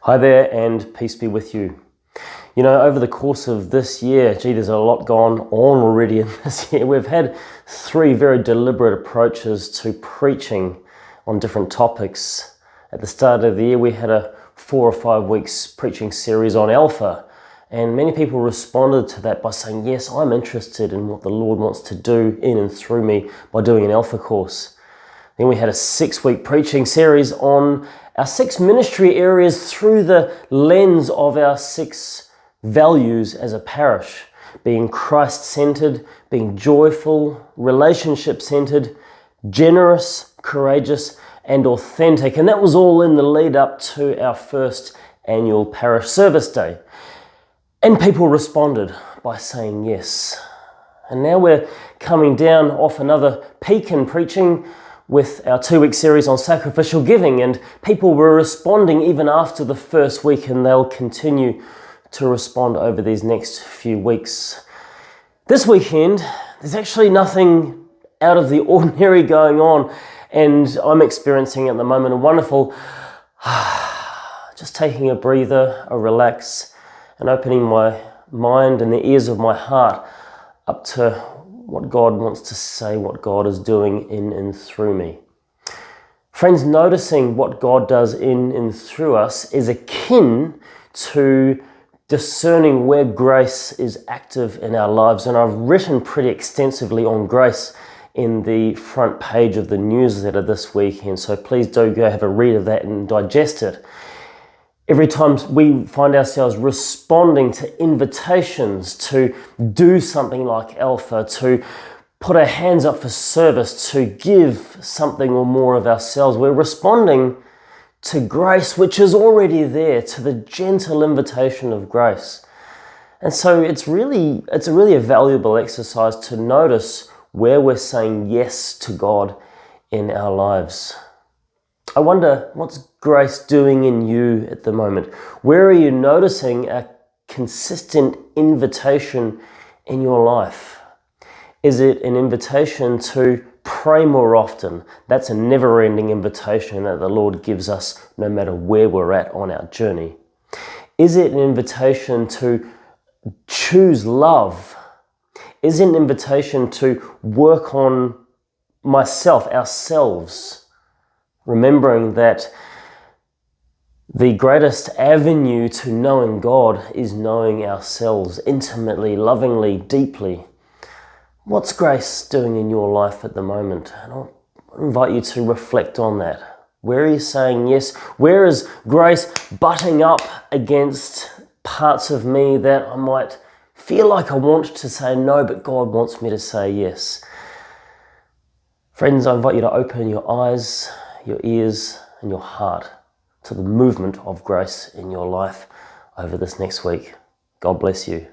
Hi there, and peace be with you. You know, over the course of this year, there's a lot gone on already in this year. We've had 3 very deliberate approaches to preaching on different topics. At the start of the year, we had a 4 or 5 weeks preaching series on Alpha, and many people responded to that by saying, yes, I'm interested in what the Lord wants to do in and through me by doing an Alpha course. Then we had a 6-week preaching series on our 6 ministry areas through the lens of our 6 values as a parish, being Christ-centered, being joyful, relationship-centered, generous, courageous, and authentic. And that was all in the lead up to our first annual parish service day. And people responded by saying yes. And now we're coming down off another peak in preaching with our 2-week series on sacrificial giving, and people were responding even after the first week, and they'll continue to respond over these next few weeks. This weekend, there's actually nothing out of the ordinary going on, and I'm experiencing at the moment a wonderful just taking a breather, a relax, and opening my mind and the ears of my heart up to what God wants to say, what God is doing in and through me. Friends, noticing what God does in and through us is akin to discerning where grace is active in our lives. And I've written pretty extensively on grace in the front page of the newsletter this weekend, so please do go have a read of that and digest it. Every time we find ourselves responding to invitations to do something like Alpha, to put our hands up for service, to give something or more of ourselves, we're responding to grace, which is already there, to the gentle invitation of grace. And so it's really a valuable exercise to notice where we're saying yes to God in our lives. I wonder, what's grace doing in you at the moment? Where are you noticing a consistent invitation in your life? Is it an invitation to pray more often? That's a never-ending invitation that the Lord gives us no matter where we're at on our journey. Is it an invitation to choose love? Is it an invitation to work on myself, ourselves? Remembering that the greatest avenue to knowing God is knowing ourselves intimately, lovingly, deeply. What's grace doing in your life at the moment? And I'll invite you to reflect on that. Where are you saying yes? Where is grace butting up against parts of me that I might feel like I want to say no, but God wants me to say yes? Friends, I invite you to open your eyes, your ears, and your heart to the movement of grace in your life over this next week. God bless you.